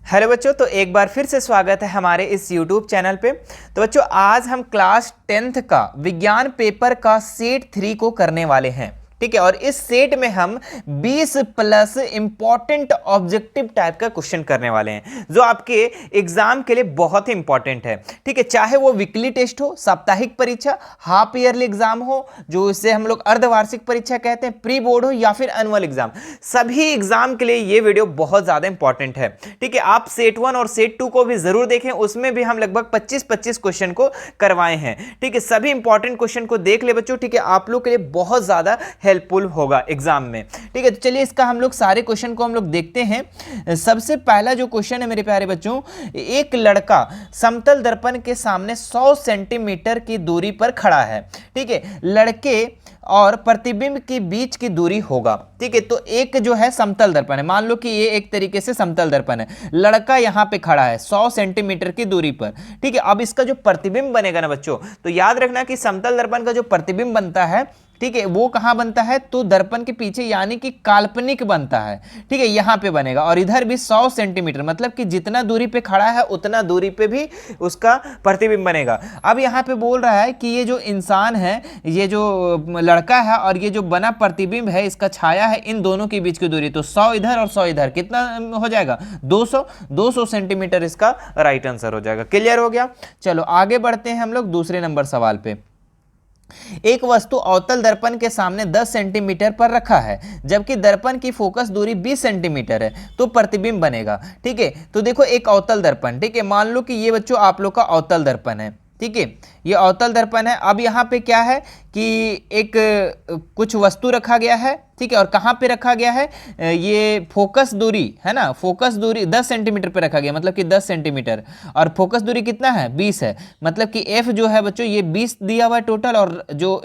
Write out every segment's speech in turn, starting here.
Hello बच्चों, तो एक बार फिर से स्वागत है हमारे इस YouTube चैनल पे। तो बच्चों, आज हम क्लास 10th का विज्ञान पेपर का सेट 3 को करने वाले हैं। ठीक है, और इस सेट में हम 20 प्लस इंपॉर्टेंट ऑब्जेक्टिव टाइप का क्वेश्चन करने वाले हैं जो आपके एग्जाम के लिए बहुत ही इंपॉर्टेंट है। ठीक है, चाहे वो वीकली टेस्ट हो, साप्ताहिक परीक्षा, हाफ ईयरली एग्जाम हो, जो इसे हम लोग अर्धवार्षिक परीक्षा कहते हैं, प्री बोर्ड हो या फिर एनुअल एग्जाम, सभी एग्जाम के लिए ये वीडियो बहुत ज्यादा इंपॉर्टेंट है। ठीक है, आप सेट 1 और सेट 2 को भी जरूर देखें, उसमें भी हम लगभग 25-25 क्वेश्चन को करवाए हैं। ठीक है, सभी इंपॉर्टेंट क्वेश्चन को देख ले बच्चों। ठीक है, आप लोग के लिए बहुत ज्यादा हेल्पफुल होगा एग्जाम में। ठीक है, तो चलिए इसका हम लोग सारे क्वेश्चन को हम लोग देखते हैं। सबसे पहला जो क्वेश्चन है मेरे प्यारे बच्चों, एक लड़का समतल दर्पण के सामने 100 सेंटीमीटर की दूरी पर खड़ा है। ठीक है, लड़के और प्रतिबिंब के बीच की दूरी होगा। ठीक है, तो एक जो है समतल दर्पण है, मान लो कि ये एक तरीके से समतल दर्पण है, लड़का यहां पे खड़ा है 100 सेंटीमीटर की दूरी पर। ठीक है, अब इसका जो प्रतिबिंब बनेगा ना बच्चों, तो याद रखना कि समतल दर्पण का जो प्रतिबिंब बनता है, ठीक है, वो कहां बनता है, तो दर्पण के पीछे, यानी कि काल्पनिक बनता है। ठीक है, यहां पे बनेगा, और इधर भी 100 सेंटीमीटर, मतलब कि जितना दूरी पे खड़ा है उतना दूरी पे भी उसका प्रतिबिंब बनेगा। अब यहां पे बोल रहा है कि ये जो इंसान है, ये जो लड़का है, और ये जो बना प्रतिबिंब है, इसका छाया है, इन दोनों के बीच की दूरी, तो 100 इधर और 100 इधर, कितना हो जाएगा, 200 सेंटीमीटर इसका राइट आंसर हो जाएगा। क्लियर हो गया। चलो आगे बढ़ते हैं हम लोग दूसरे नंबर सवाल पे। एक वस्तु अवतल दर्पण के सामने 10 सेंटीमीटर पर रखा है, जबकि दर्पण की फोकस दूरी 20 सेंटीमीटर है, तो प्रतिबिंब बनेगा। ठीक है, तो देखो एक अवतल दर्पण, ठीक है, मान लो कि ये बच्चों आप लोग का अवतल दर्पण है। ठीक है, ये अवतल दर्पण है। अब यहाँ पे क्या है कि एक कुछ वस्तु रखा गया है। ठीक है, और कहाँ पे रखा गया है, ये फोकस दूरी है ना, फोकस दूरी 10 सेंटीमीटर पे रखा गया, मतलब कि 10 सेंटीमीटर, और फोकस दूरी कितना है, 20 है, मतलब कि एफ जो है बच्चों ये 20 दिया हुआ है टोटल, और जो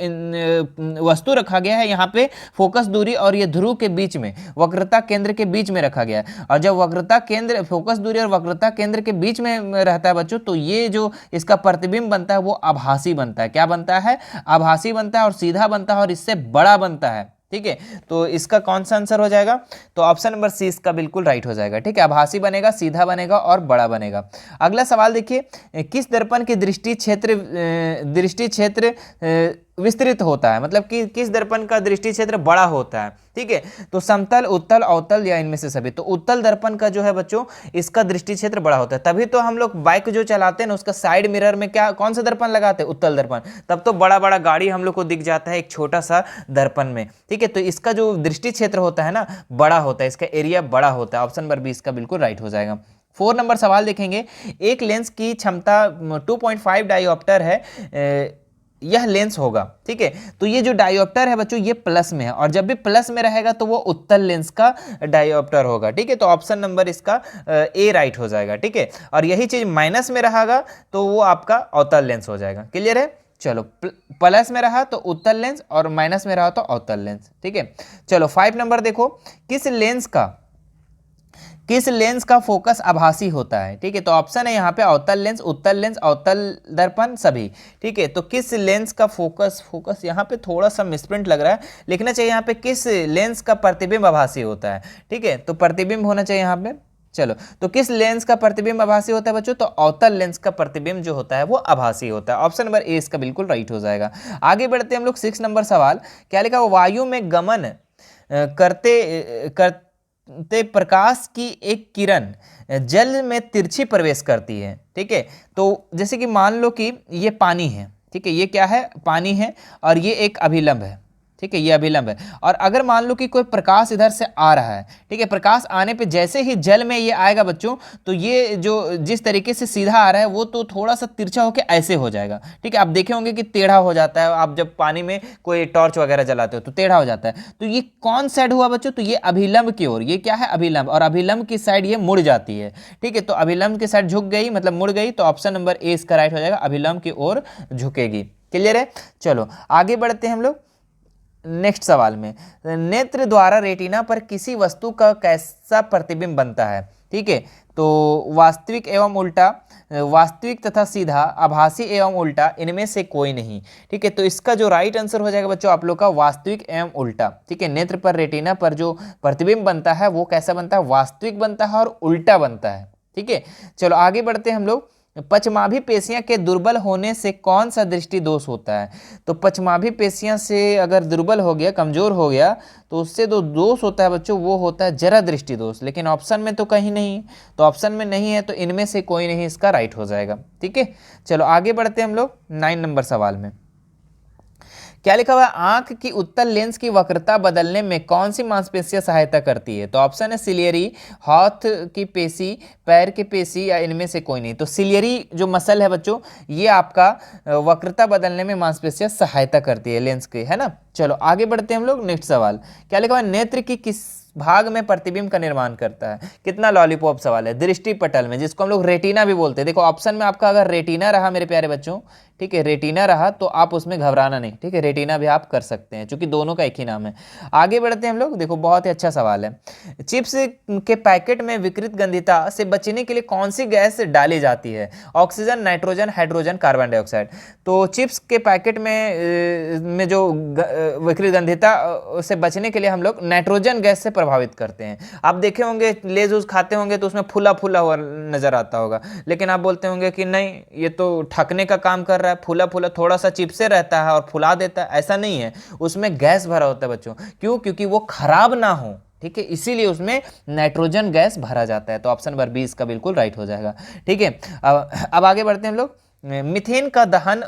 वस्तु रखा गया है यहाँ पे फोकस दूरी और ये ध्रुव के बीच में, वक्रता केंद्र के बीच में रखा गया है। और जब वक्रता केंद्र, फोकस दूरी और वक्रता केंद्र के बीच में रहता है बच्चों, तो ये जो इसका प्रतिबिंब बनता है वो आभासी बनता है। क्या बनता है, आभासी बनता है, और सीधा बनता है, और इससे बड़ा बनता है। ठीक है, तो इसका कौन सा आंसर हो जाएगा, तो ऑप्शन नंबर सी इसका बिल्कुल राइट हो जाएगा। ठीक है, आभासी बनेगा, सीधा बनेगा और बड़ा बनेगा। अगला सवाल देखिए, किस दर्पण की दृष्टि क्षेत्र विस्तृत होता है, मतलब कि किस दर्पण का दृष्टि क्षेत्र बड़ा होता है। ठीक है, तो समतल, उत्तल, अवतल या इनमें से सभी। तो उत्तल दर्पण का जो है बच्चों, इसका दृष्टि क्षेत्र बड़ा होता है, तभी तो हम लोग बाइक जो चलाते हैं ना, उसका साइड मिरर में क्या, कौन सा दर्पण लगाते हैं, उत्तल दर्पण, तब तो बड़ा बड़ा गाड़ी हम लोग को दिख जाता है एक छोटा सा दर्पण में। ठीक है, तो इसका जो दृष्टि क्षेत्र होता है ना, बड़ा होता है, इसका एरिया बड़ा होता है। ऑप्शन नंबर 20 का बिल्कुल राइट हो जाएगा। 4 नंबर सवाल देखेंगे, एक लेंस की क्षमता 2.5 डायोप्टर है, यह लेंस होगा। ठीक है, तो ये जो डायोप्टर है बच्चों ये प्लस में है, और जब भी प्लस में रहेगा तो वो उत्तल लेंस का डायोप्टर होगा। ठीक है, तो ऑप्शन नंबर इसका ए राइट हो जाएगा। ठीक है, और यही चीज माइनस में रहेगा तो वो आपका अवतल लेंस हो जाएगा। क्लियर है। चलो, प्लस में रहा तो उत्तल लेंस, और माइनस में रहा तो अवतल लेंस। ठीक है, चलो 5 नंबर देखो, किस लेंस का फोकस आभासी होता है। ठीक है, तो ऑप्शन है यहाँ पे अवतल लेंस, उत्तल लेंस, अवतल दर्पण, सभी। ठीक है, तो किस लेंस का फोकस यहाँ पे थोड़ा सा मिसप्रिंट लग रहा है, लिखना चाहिए यहाँ पे किस लेंस का प्रतिबिंब आभासी होता है। ठीक है, तो प्रतिबिंब होना चाहिए यहाँ पे। चलो, तो किस लेंस का प्रतिबिंब आभासी होता है बच्चों, तो अवतल लेंस का प्रतिबिंब जो होता है वो आभासी होता है। ऑप्शन नंबर ए इसका बिल्कुल राइट हो जाएगा। आगे बढ़ते हैं हम लोग 6 नंबर सवाल। क्या लिखा, वायु में गमन करते प्रकाश की एक किरण जल में तिरछी प्रवेश करती है। ठीक है, तो जैसे कि मान लो कि ये पानी है। ठीक है, ये क्या है, पानी है, और ये एक अभिलंब है। ठीक है, ये अभिलंब है, और अगर मान लो कि कोई प्रकाश इधर से आ रहा है। ठीक है, प्रकाश आने पे जैसे ही जल में ये आएगा बच्चों, तो ये जो जिस तरीके से सीधा आ रहा है वो तो थोड़ा सा तिरछा होकर ऐसे हो जाएगा। ठीक है, आप देखे होंगे कि टेढ़ा हो जाता है, आप जब पानी में कोई टॉर्च वगैरह जलाते हो तो टेढ़ा हो जाता है। तो ये कौन साइड हुआ बच्चों, तो ये अभिलंब की ओर, ये क्या है, अभिलंब, और अभिलंब की साइड ये मुड़ जाती है। ठीक है, तो अभिलंब की साइड झुक गई, मतलब मुड़ गई, तो ऑप्शन नंबर ए इसका राइट हो जाएगा, अभिलंब की ओर झुकेगी। क्लियर है। चलो आगे बढ़ते हैं हम लोग नेक्स्ट सवाल में। नेत्र द्वारा रेटिना पर किसी वस्तु का कैसा प्रतिबिंब बनता है। ठीक है, तो वास्तविक एवं उल्टा, वास्तविक तथा सीधा, आभासी एवं उल्टा, इनमें से कोई नहीं। ठीक है, तो इसका जो राइट आंसर हो जाएगा बच्चों आप लोग का वास्तविक एवं उल्टा। ठीक है, नेत्र पर, रेटिना पर जो प्रतिबिंब बनता है वो कैसा बनता है, वास्तविक बनता है और उल्टा बनता है। ठीक है, चलो आगे बढ़ते हैं हम लोग। पचमाभी पेशियां के दुर्बल होने से कौन सा दृष्टि दोष होता है? तो पचमाभी पेशियां से अगर दुर्बल हो गया, कमजोर हो गया, तो उससे जो दोष होता है बच्चों वो होता है जरा दृष्टि दोष। लेकिन ऑप्शन में तो कहीं नहीं है, तो ऑप्शन में नहीं है तो इनमें से कोई नहीं इसका राइट हो जाएगा। ठीक है, चलो आगे बढ़ते हैं हम लोग 9 नंबर सवाल में। क्या लिखा हुआ है? आंख की उत्तल लेंस की वक्रता बदलने में कौन सी मांसपेशियां सहायता करती है? तो ऑप्शन है सिलियरी, हाथ की पेशी, पैर की पेशी, या इनमें से कोई नहीं। तो सिलियरी जो मसल है बच्चों, ये आपका वक्रता बदलने में मांसपेशियां सहायता करती है लेंस की, है ना। चलो आगे बढ़ते हैं हम लोग। नेक्स्ट सवाल क्या लिखा हुआ है? नेत्र की किस भाग में प्रतिबिंब का निर्माण करता है? कितना लॉलीपॉप सवाल है। दृष्टि पटल में, जिसको हम लोग रेटिना भी बोलते हैं। देखो ऑप्शन में आपका अगर रेटिना रहा मेरे प्यारे बच्चों, ठीक है, रेटिना रहा तो आप उसमें घबराना नहीं, ठीक है, रेटिना भी आप कर सकते हैं क्योंकि दोनों का एक ही नाम है। आगे बढ़ते हैं हम लोग। देखो बहुत ही अच्छा सवाल है। चिप्स के पैकेट में विकृत गंधिता से बचने के लिए कौन सी गैस डाली जाती है? Oxygen, nitrogen, hydrogen, carbon dioxide. तो चिप्स के पैकेट में जो विकृत गंधिता से बचने के लिए हम लोग नाइट्रोजन गैस से प्रभावित करते हैं। आप देखे होंगे लेज उज खाते होंगे तो उसमें फूला फूला हुआ नजर आता होगा, लेकिन आप बोलते होंगे कि नहीं ये तो ठकने का काम कर रहा है, फूला फूला थोड़ा सा चिपसे रहता है और फुला देता है। ऐसा नहीं है, उसमें गैस भरा होता है बच्चों। क्यों? क्योंकि वो खराब ना हो, ठीक है, इसीलिए उसमें नाइट्रोजन गैस भरा जाता है। तो ऑप्शन नंबर 20 का बिल्कुल राइट हो जाएगा। ठीक है, अब आगे बढ़ते हैं हम लोग। मीथेन का दहन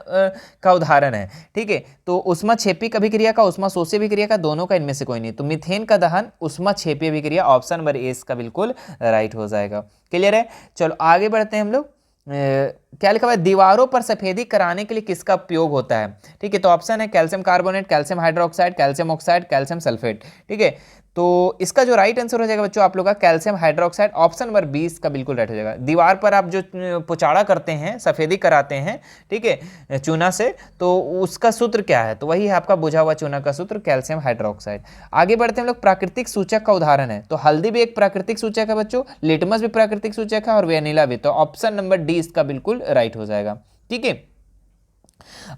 का उदाहरण है, ठीक है, तो उष्माक्षेपी अभिक्रिया का, उष्माशोषी अभिक्रिया का, दोनों का, इनमें से कोई नहीं। तो मीथेन का दहन उष्माक्षेपी अभिक्रिया, ऑप्शन नंबर ए का बिल्कुल राइट हो जाएगा। क्लियर है, चलो आगे बढ़ते हैं हम लोग। क्या लिखा हुआ है? दीवारों पर सफेदी कराने के लिए किसका उपयोग होता है? ठीक है, तो ऑप्शन है calcium carbonate, calcium hydroxide, calcium oxide, calcium sulphate. ठीक है, तो इसका जो राइट आंसर हो जाएगा बच्चों आप लोग का कैल्शियम हाइड्रोक्साइड, ऑप्शन नंबर 20 का बिल्कुल राइट हो जाएगा। दीवार पर आप जो पुचाड़ा करते हैं, सफेदी कराते हैं, ठीक है, चूना से, तो उसका सूत्र क्या है? तो वही है आपका बुझा हुआ चूना का सूत्र, कैल्शियम हाइड्रोक्साइड। आगे बढ़ते हैं हम लोग। प्राकृतिक सूचक का उदाहरण है, तो हल्दी भी एक प्राकृतिक सूचक है बच्चों, लिटमस भी प्राकृतिक सूचक है और वेनिला भी। तो ऑप्शन नंबर डी इसका बिल्कुल राइट हो जाएगा। ठीक है,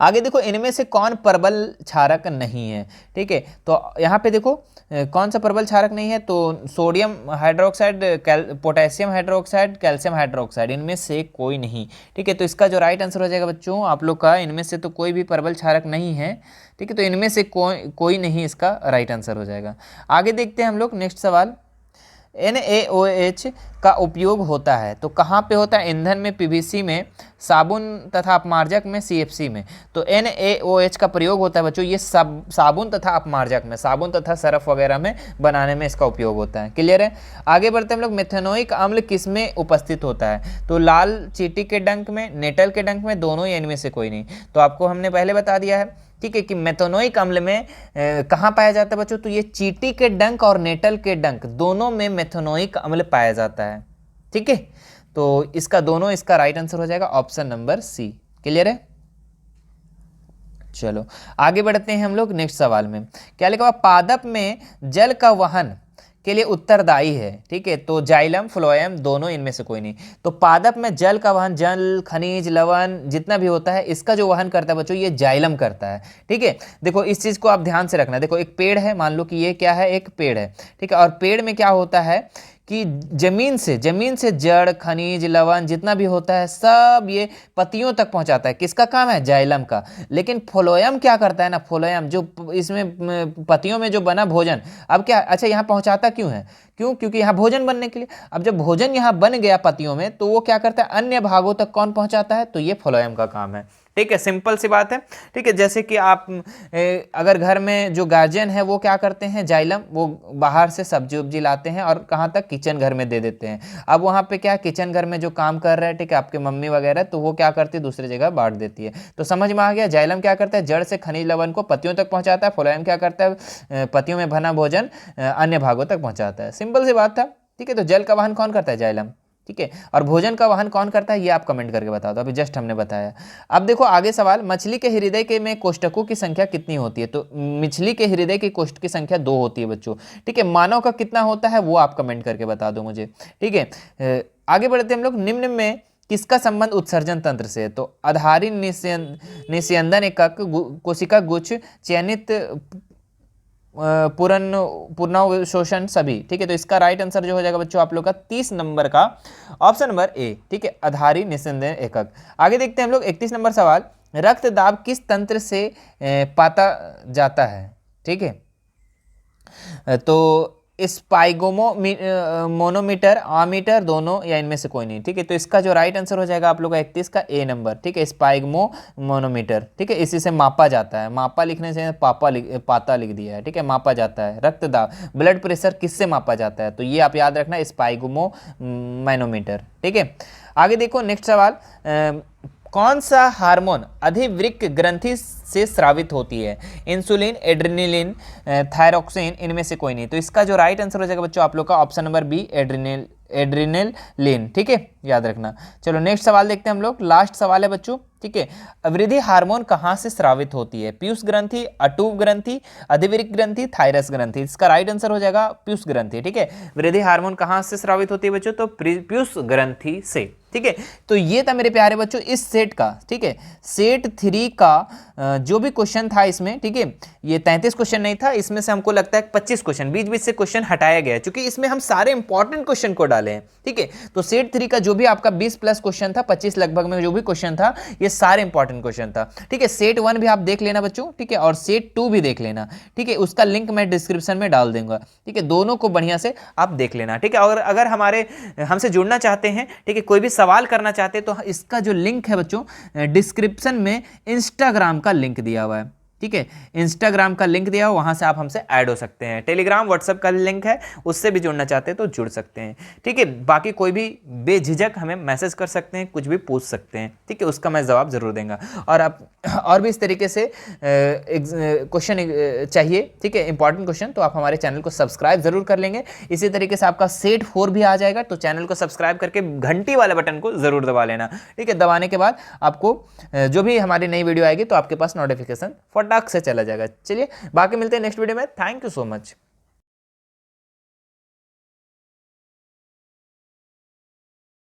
आगे देखो इनमें से कौन प्रबल क्षारक नहीं है? ठीक है, तो यहाँ पे देखो कौन सा प्रबल क्षारक नहीं है? तो sodium hydroxide, potassium hydroxide, calcium hydroxide, इनमें से कोई नहीं। ठीक है, तो इसका जो राइट आंसर हो जाएगा बच्चों आप लोग का, इनमें से तो कोई भी प्रबल क्षारक नहीं है। ठीक है, तो इनमें से कोई नहीं इसका राइट आंसर हो जाएगा। आगे देखते हैं हम लोग नेक्स्ट सवाल। NaOH का उपयोग होता है, तो कहाँ पे होता है? ईंधन में, पीवीसी में, साबुन तथा अपमार्जक में, CFC में। तो NaOH का प्रयोग होता है बच्चों, ये साबुन तथा अपमार्जक में, साबुन तथा सरफ वगैरह में बनाने में इसका उपयोग होता है। क्लियर है, आगे बढ़ते हैं हम लोग। मेथेनोइक अम्ल किस में उपस्थित होता है? तो लाल चींटी के डंक में, नेटल के डंक में, दोनों या इनमें से कोई नहीं। तो आपको हमने पहले बता दिया है, ठीक है, कि मेथेनोइक अम्ल में कहाँ पाया जाता है बच्चों? तो ये चींटी के डंक और नेटल के डंक दोनों में मेथेनोइक अम्ल पाया जाता है। ठीक है, तो इसका दोनों, इसका राइट आंसर हो जाएगा ऑप्शन नंबर सी। क्लियर है, चलो आगे बढ़ते हैं हम लोग नेक्स्ट सवाल में। क्या लिखा हुआ? पादप में जल का वहन के लिए उत्तरदायी है, ठीक है, तो जाइलम, फ्लोएम, दोनों, इनमें से कोई नहीं। तो पादप में जल का वहन, जल, खनिज, लवण जितना भी होता है, इसका जो वहन करता है बच्चों ये जाइलम करता है। ठीक है, देखो इस चीज को आप ध्यान से रखना। देखो एक पेड़ है, मान लो कि ये क्या है? एक पेड़ है, ठीक है, और पेड़ में क्या होता है कि जमीन से जड़, खनिज, लवण जितना भी होता है सब ये पत्तियों तक पहुंचाता है। किसका काम है? जाइलम का। लेकिन फ्लोएम क्या करता है ना, फ्लोएम जो इसमें पत्तियों में जो बना भोजन, अब क्या, अच्छा यहाँ पहुंचाता क्यों है? क्योंकि यहाँ भोजन बनने के लिए। अब जब भोजन यहाँ बन गया पत्तियों में, तो वो क्या करता है? अन्य भागों तक कौन पहुंचाता है? तो ये फ्लोएम का काम है। ठीक है, सिंपल सी बात है। ठीक है, जैसे कि आप अगर घर में जो गार्जियन है वो क्या करते हैं? जाइलम, वो बाहर से सब्जी उब्जी लाते हैं और कहाँ तक? किचन घर में दे देते हैं। अब वहाँ पे क्या, किचन घर में जो काम कर रहे हैं, ठीक है, आपके मम्मी वगैरह, तो वो क्या करती है? दूसरी जगह बांट देती है। तो समझ में आ गया, जाइलम क्या करता है? जड़ से खनिज लवण को पत्तियों तक पहुँचाता है। फ्लोएम क्या करता है? पत्तियों में बना भोजन अन्य भागों तक पहुँचाता है। सिंपल सी बात था। ठीक है, तो जल का वहन कौन करता है? जाइलम। ठीक है, और भोजन का वहन कौन करता है? ये आप कमेंट करके बता दो, अभी जस्ट हमने बताया। अब देखो आगे सवाल, मछली के हृदय के में कोष्ठकों की संख्या कितनी होती है? तो मछली के हृदय की कोष्ठ की संख्या 2 होती है बच्चों। ठीक है, मानव का कितना होता है वो आप कमेंट करके बता दो मुझे। ठीक है, आगे बढ़ते हम लोग। निम्न में किसका संबंध उत्सर्जन तंत्र से है? तो आधारी निस्यंदन एकक, कोशिका गुच्छ, चयनित पुनर्शोषण सभी। ठीक है, तो इसका राइट आंसर जो हो जाएगा बच्चों आप लोग का 30 नंबर का ऑप्शन नंबर ए। ठीक है, आधारी निस्संदेह एकक। आगे देखते हैं हम लोग 31 नंबर सवाल, रक्त दाब किस तंत्र से पाता जाता है। ठीक है, तो स्पाइगोमो मोनोमीटर, आमीटर, दोनों या इनमें से कोई नहीं। ठीक है, तो इसका जो राइट आंसर हो जाएगा आप लोग का 31 का ए नंबर। ठीक है, स्पाइगमो मोनोमीटर। ठीक है, इसी से मापा जाता है, मापा लिखने से पाता लिख दिया है। ठीक है, मापा जाता है। रक्तदाब, ब्लड प्रेशर किससे मापा जाता है, तो ये आप याद रखना, स्पाइगमो मैनोमीटर। ठीक है, आगे देखो नेक्स्ट सवाल, कौन सा हार्मोन अधिवृक्क ग्रंथि से स्रावित होती है। इंसुलिन, एड्रेनलिन, थायरोक्सिन, इनमें से कोई नहीं। तो इसका जो राइट आंसर हो जाएगा बच्चों आप लोग का ऑप्शन नंबर बी, एड्रेनलिन। ठीक है, याद रखना। चलो नेक्स्ट सवाल देखते हैं हम लोग, लास्ट सवाल है बच्चों। ठीक है, वृद्धि हार्मोन कहाँ से स्रावित होती है। पीयूष ग्रंथि, अटूव ग्रंथि, अधिवृक्क ग्रंथि, थायरस ग्रंथि। इसका राइट आंसर हो जाएगा पीयूष ग्रंथि। ठीक है, वृद्धि हार्मोन कहाँ से स्रावित होती है बच्चों, तो पीयूष ग्रंथि से। ठीक है, तो ये था मेरे प्यारे बच्चों इस सेट का। ठीक है, सेट 3 का जो भी क्वेश्चन था इसमें। ठीक है, ये 33 क्वेश्चन नहीं था, इसमें से हमको लगता है 25 क्वेश्चन बीच बीच से क्वेश्चन हटाया गया है, क्योंकि इसमें हम सारे इंपॉर्टेंट क्वेश्चन को डाले हैं। ठीक है, तो सेट 3 का जो भी आपका 20 प्लस क्वेश्चन था, 25 लगभग में जो भी क्वेश्चन था, ये सारे इंपॉर्टेंट क्वेश्चन था। ठीक है, सेट 1 भी आप देख लेना बच्चों। ठीक है, और सेट 2 भी देख लेना। ठीक है, उसका लिंक मैं डिस्क्रिप्शन में डाल दूंगा। ठीक है, दोनों को बढ़िया से आप देख लेना। ठीक है, और अगर हमारे हमसे जुड़ना चाहते हैं, ठीक है, कोई भी सवाल करना चाहते हैं, तो इसका जो लिंक है बच्चों डिस्क्रिप्शन में इंस्टाग्राम का लिंक दिया हुआ है। ठीक है, इंस्टाग्राम का लिंक दिया हो, वहां से आप हमसे ऐड हो सकते हैं। टेलीग्राम, व्हाट्सएप का लिंक है, उससे भी जुड़ना चाहते हैं तो जुड़ सकते हैं। ठीक है, बाकी कोई भी बेझिझक हमें मैसेज कर सकते हैं, कुछ भी पूछ सकते हैं। ठीक है, उसका मैं जवाब जरूर देंगे। और आप और भी इस तरीके से क्वेश्चन चाहिए, ठीक है, इंपॉर्टेंट क्वेश्चन, तो आप हमारे चैनल को सब्सक्राइब जरूर कर लेंगे। इसी तरीके से आपका सेट 4 भी आ जाएगा, तो चैनल को सब्सक्राइब करके घंटी वाले बटन को जरूर दबा लेना। ठीक है, दबाने के बाद आपको जो भी हमारी नई वीडियो आएगी तो आपके पास नोटिफिकेशन फटाक से चला जाएगा। चलिए, बाकी मिलते हैं नेक्स्ट वीडियो में। Thank you so much.